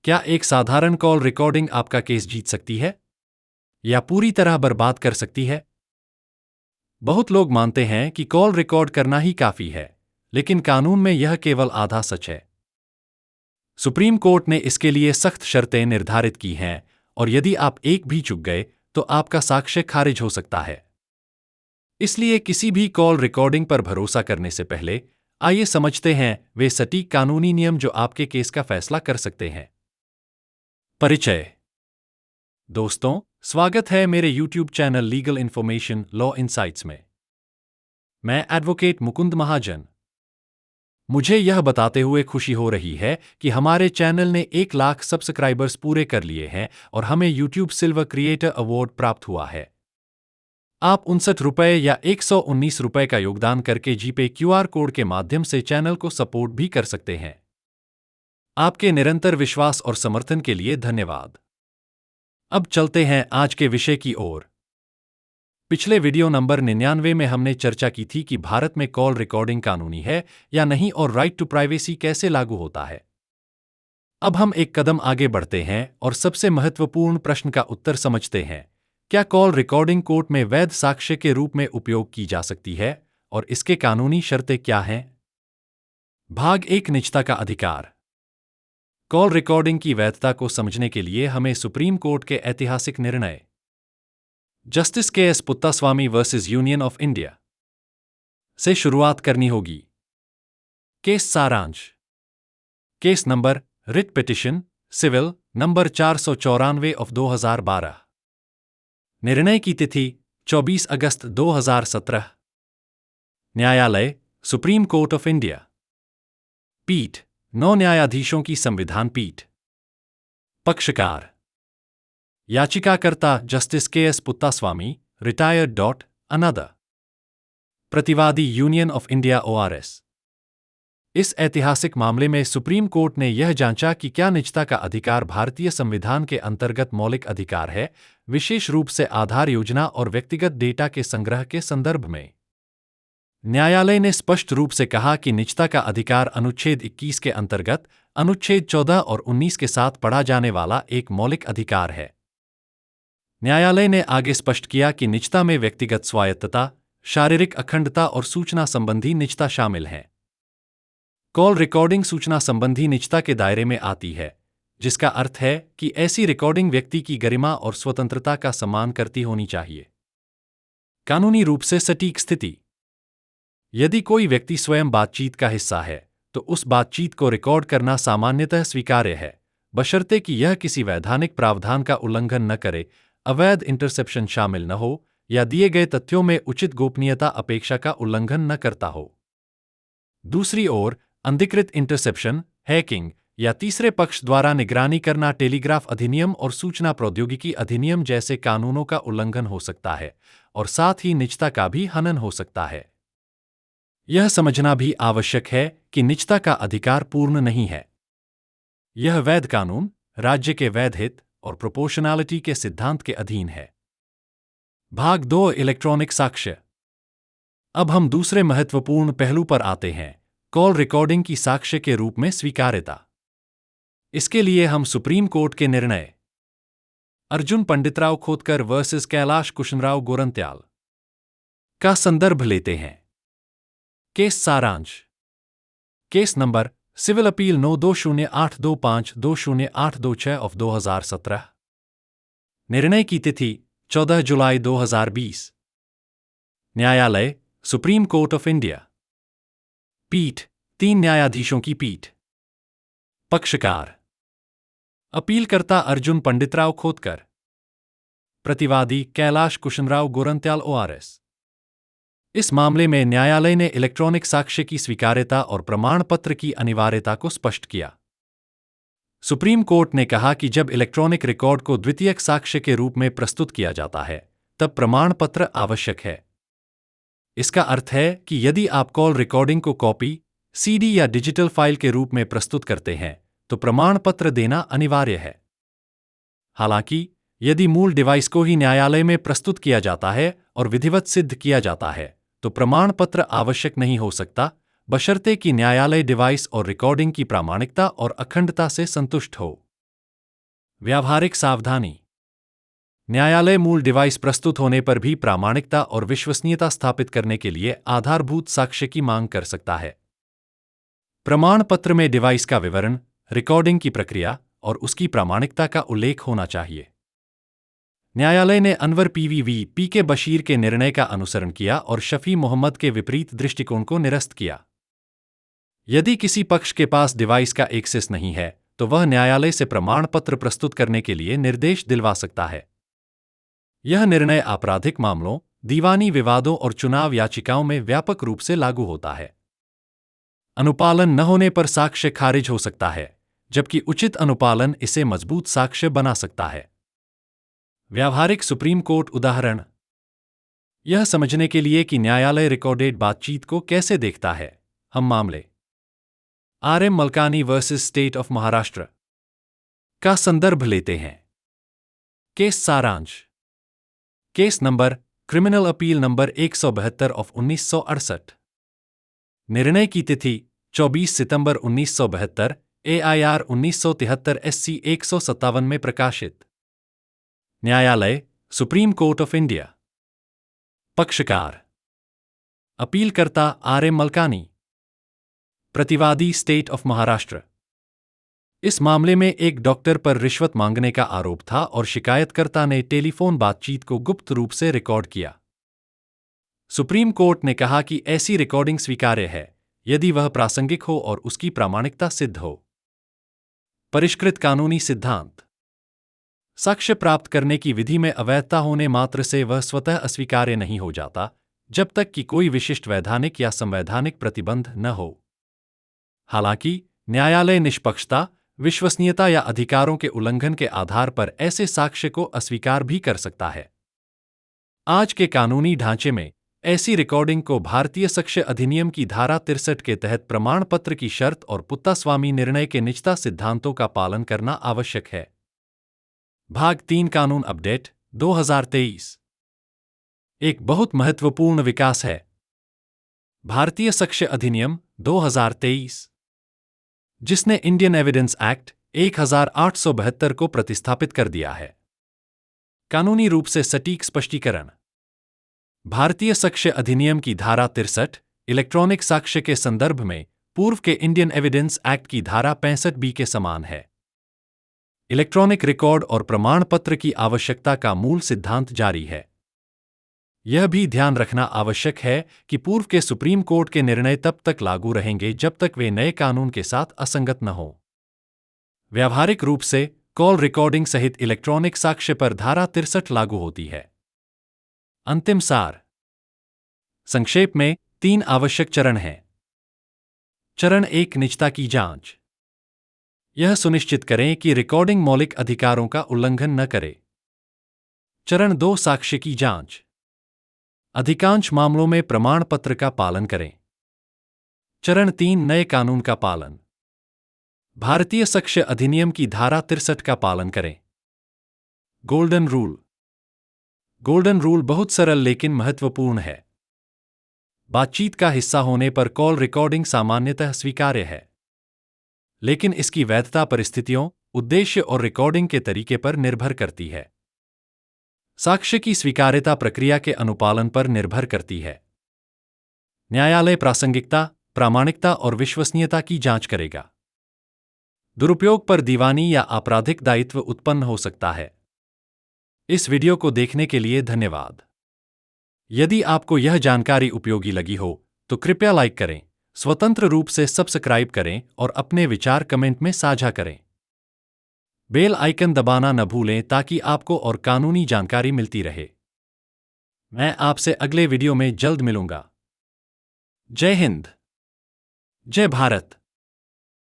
क्या एक साधारण कॉल रिकॉर्डिंग आपका केस जीत सकती है या पूरी तरह बर्बाद कर सकती है? बहुत लोग मानते हैं कि कॉल रिकॉर्ड करना ही काफी है, लेकिन कानून में यह केवल आधा सच है। सुप्रीम कोर्ट ने इसके लिए सख्त शर्तें निर्धारित की हैं और यदि आप एक भी चूक गए तो आपका साक्ष्य खारिज हो सकता है। इसलिए किसी भी कॉल रिकॉर्डिंग पर भरोसा करने से पहले आइए समझते हैं वे सटीक कानूनी नियम जो आपके केस का फैसला कर सकते हैं। परिचय। दोस्तों, स्वागत है मेरे YouTube channel legal information law insights में। मैं एडवोकेट मुकुंद महाजन। मुझे यह बताते हुए खुशी हो रही है कि हमारे चैनल ने 1 लाख सब्सक्राइबर्स पूरे कर लिए हैं और हमें YouTube सिल्वर क्रिएटर अवार्ड प्राप्त हुआ है। आप 59 रुपये या 119 रुपये का योगदान करके जीपे QR कोड के माध्यम से चैनल को सपोर्ट भी कर सकते हैं। आपके निरंतर विश्वास और समर्थन के लिए धन्यवाद। अब चलते हैं आज के विषय की ओर। पिछले वीडियो नंबर 99 में हमने चर्चा की थी कि भारत में कॉल रिकॉर्डिंग कानूनी है या नहीं और राइट टू प्राइवेसी कैसे लागू होता है। अब हम एक कदम आगे बढ़ते हैं और सबसे महत्वपूर्ण प्रश्न का उत्तर समझते हैं। क्या कॉल रिकॉर्डिंग कोर्ट में वैध साक्ष्य के रूप में उपयोग की जा सकती है और इसके कानूनी शर्तें क्या हैं? भाग 1 निजता का अधिकार। कॉल रिकॉर्डिंग की वैधता को समझने के लिए हमें सुप्रीम कोर्ट के ऐतिहासिक निर्णय justice K S. Puttaswamy versus union of India से शुरुआत करनी होगी। केस सारांश। Case number writ petition civil number 494 of 2012। निर्णय की तिथि 24 अगस्त 2017। न्यायालय सुप्रीम कोर्ट ऑफ इंडिया। पीठ 9 न्यायाधीशों की संविधान पीठ। पक्षकार याचिकाकर्ता justice K S. Puttaswamy retired another. प्रतिवादी यूनियन ऑफ इंडिया ORS। इस ऐतिहासिक मामले में सुप्रीम कोर्ट ने यह जांचा कि क्या निजता का अधिकार भारतीय संविधान के अंतर्गत मौलिक अधिकार है, विशेष रूप से आधार योजना और व्यक्तिगत डेटा के संग्रह के संदर्भ में। न्यायालय ने स्पष्ट रूप से कहा कि निजता का अधिकार अनुच्छेद 21 के अंतर्गत अनुच्छेद 14 और 19 के साथ पढ़ा जाने वाला एक मौलिक अधिकार है। न्यायालय ने आगे स्पष्ट किया कि निजता में व्यक्तिगत स्वायत्तता, शारीरिक अखंडता और सूचना संबंधी निजता शामिल हैं। कॉल रिकॉर्डिंग सूचना संबंधी निजता के दायरे में आती है, जिसका अर्थ है कि ऐसी रिकॉर्डिंग व्यक्ति की गरिमा और स्वतंत्रता का सम्मान करती होनी चाहिए। कानूनी रूप से सटीक स्थिति। यदि कोई व्यक्ति स्वयं बातचीत का हिस्सा है, तो उस बातचीत को रिकॉर्ड करना सामान्यतः स्वीकार्य है, बशर्ते कि यह किसी वैधानिक प्रावधान का उल्लंघन न करे, अवैध इंटरसेप्शन शामिल न हो या दिए गए तथ्यों में उचित गोपनीयता अपेक्षा का उल्लंघन न करता हो। दूसरी ओर, अनधिकृत इंटरसेप्शन, हैकिंग या तीसरे पक्ष द्वारा निगरानी करना टेलीग्राफ अधिनियम और सूचना प्रौद्योगिकी अधिनियम जैसे कानूनों का उल्लंघन हो सकता है और साथ ही निजता का भी हनन हो सकता है। यह समझना भी आवश्यक है कि निजता का अधिकार पूर्ण नहीं है। यह वैध कानून, राज्य के वैध हित और प्रोपोर्शनैलिटी के सिद्धांत के अधीन है। भाग 2 इलेक्ट्रॉनिक साक्ष्य। अब हम दूसरे महत्वपूर्ण पहलू पर आते हैं, कॉल रिकॉर्डिंग की साक्ष्य के रूप में स्वीकार्यता। इसके लिए हम सुप्रीम कोर्ट के निर्णय अर्जुन पंडितराव खोतकर वर्सेस कैलाश कुशनराव गोरंत्याल का संदर्भ लेते हैं। केस सारांश। Case number civil appeal 920825200826 of 2017। निर्णय की तिथि 14 जुलाई 2020। न्यायालय सुप्रीम कोर्ट ऑफ इंडिया। पीठ 3 न्यायाधीशों की पीठ। पक्षकार अपीलकर्ता अर्जुन पंडितराव खोतकर। प्रतिवादी कैलाश कुशनराव गोरंत्याल ORS। इस मामले में न्यायालय ने इलेक्ट्रॉनिक साक्ष्य की स्वीकार्यता और प्रमाण पत्र की अनिवार्यता को स्पष्ट किया। सुप्रीम कोर्ट ने कहा कि जब इलेक्ट्रॉनिक रिकॉर्ड को द्वितीयक साक्ष्य के रूप में प्रस्तुत किया जाता है, तब प्रमाण पत्र आवश्यक है। इसका अर्थ है कि यदि आप कॉल रिकॉर्डिंग को कॉपी, CD या डिजिटल फाइल के रूप में प्रस्तुत करते हैं, तो प्रमाण पत्र देना अनिवार्य है। हालांकि, यदि मूल डिवाइस को ही न्यायालय में प्रस्तुत किया जाता है और विधिवत सिद्ध किया जाता है, तो प्रमाण पत्र आवश्यक नहीं हो सकता, बशर्ते कि न्यायालय डिवाइस और रिकॉर्डिंग की प्रामाणिकता और अखंडता से संतुष्ट हो। व्यावहारिक सावधानी। न्यायालय मूल डिवाइस प्रस्तुत होने पर भी प्रामाणिकता और विश्वसनीयता स्थापित करने के लिए आधारभूत साक्ष्य की मांग कर सकता है। प्रमाण पत्र में डिवाइस का विवरण, रिकॉर्डिंग की प्रक्रिया और उसकी प्रामाणिकता का उल्लेख होना चाहिए। न्यायालय ने अनवर पीवीवी पीके बशीर के निर्णय का अनुसरण किया और शफी मोहम्मद के विपरीत दृष्टिकोण को निरस्त किया। यदि किसी पक्ष के पास डिवाइस का एक्सेस नहीं है, तो वह न्यायालय से प्रमाण पत्र प्रस्तुत करने के लिए निर्देश दिलवा सकता है। यह निर्णय आपराधिक मामलों, दीवानी विवादों और चुनाव याचिकाओं में व्यापक रूप से लागू होता है। अनुपालन न होने पर साक्ष्य खारिज हो सकता है, जबकि उचित अनुपालन इसे मजबूत साक्ष्य बना सकता है। व्यावहारिक सुप्रीम कोर्ट उदाहरण। यह समझने के लिए कि न्यायालय रिकॉर्डेड बातचीत को कैसे देखता है, हम मामले RM Malkani versus state of Maharashtra का संदर्भ लेते हैं। केस सारांश। Case number criminal appeal number 172 of 1968। निर्णय की तिथि 24 सितंबर 1972, AIR 1973 SC 157 में प्रकाशित। न्यायालय सुप्रीम कोर्ट ऑफ इंडिया। पक्षकार अपीलकर्ता आरएम मलकानी, प्रतिवादी स्टेट ऑफ महाराष्ट्र। इस मामले में एक डॉक्टर पर रिश्वत मांगने का आरोप था और शिकायतकर्ता ने टेलीफोन बातचीत को गुप्त रूप से रिकॉर्ड किया। सुप्रीम कोर्ट ने कहा कि ऐसी रिकॉर्डिंग स्वीकार्य है यदि वह प्रासंगिक हो और उसकी प्रामाणिकता सिद्ध हो। परिष्कृत कानूनी सिद्धांत। साक्ष्य प्राप्त करने की विधि में अवैधता होने मात्र से वह स्वतः अस्वीकार्य नहीं हो जाता, जब तक कि कोई विशिष्ट वैधानिक या संवैधानिक प्रतिबंध न हो। हालांकि न्यायालय निष्पक्षता, विश्वसनीयता या अधिकारों के उल्लंघन के आधार पर ऐसे साक्ष्य को अस्वीकार भी कर सकता है। आज के कानूनी ढांचे में ऐसी रिकॉर्डिंग को भारतीय साक्ष्य अधिनियम की धारा 63 के तहत प्रमाण पत्र की शर्त और पुत्तास्वामी निर्णय के निजता सिद्धांतों का पालन करना आवश्यक है। भाग 3 कानून अपडेट 2023। एक बहुत महत्वपूर्ण विकास है भारतीय साक्ष्य अधिनियम 2023, जिसने इंडियन एविडेंस एक्ट 1872 को प्रतिस्थापित कर दिया है। कानूनी रूप से सटीक स्पष्टीकरण। भारतीय साक्ष्य अधिनियम की धारा 63 इलेक्ट्रॉनिक साक्ष्य के संदर्भ में पूर्व के इंडियन एविडेंस एक्ट की धारा 65B के समान है। इलेक्ट्रॉनिक रिकॉर्ड और प्रमाण पत्र की आवश्यकता का मूल सिद्धांत जारी है। यह भी ध्यान रखना आवश्यक है कि पूर्व के सुप्रीम कोर्ट के निर्णय तब तक लागू रहेंगे जब तक वे नए कानून के साथ असंगत न हो। व्यावहारिक रूप से कॉल रिकॉर्डिंग सहित इलेक्ट्रॉनिक साक्ष्य पर धारा 63 लागू होती है। अंतिम सार। संक्षेप में 3 आवश्यक चरण हैं। चरण 1 निजता की जांच। यह सुनिश्चित करें कि रिकॉर्डिंग मौलिक अधिकारों का उल्लंघन न करे। चरण 2 साक्ष्य की जांच। अधिकांश मामलों में प्रमाण पत्र का पालन करें। चरण 3 नए कानून का पालन। भारतीय साक्ष्य अधिनियम की धारा 63 का पालन करें। Golden rule. गोल्डन रूल बहुत सरल लेकिन महत्वपूर्ण है। बातचीत का हिस्सा होने पर कॉल रिकॉर्डिंग सामान्यतः स्वीकार्य है, लेकिन इसकी वैधता परिस्थितियों, उद्देश्य और रिकॉर्डिंग के तरीके पर निर्भर करती है। साक्ष्य की स्वीकार्यता प्रक्रिया के अनुपालन पर निर्भर करती है। न्यायालय प्रासंगिकता, प्रामाणिकता और विश्वसनीयता की जांच करेगा। दुरुपयोग पर दीवानी या आपराधिक दायित्व उत्पन्न हो सकता है। इस वीडियो को देखने के लिए धन्यवाद। यदि आपको यह जानकारी उपयोगी लगी हो तो कृपया लाइक करें, स्वतंत्र रूप से सब्सक्राइब करें और अपने विचार कमेंट में साझा करें। बेल आइकन दबाना न भूलें ताकि आपको और कानूनी जानकारी मिलती रहे। मैं आपसे अगले वीडियो में जल्द मिलूंगा। जय हिंद, जय भारत।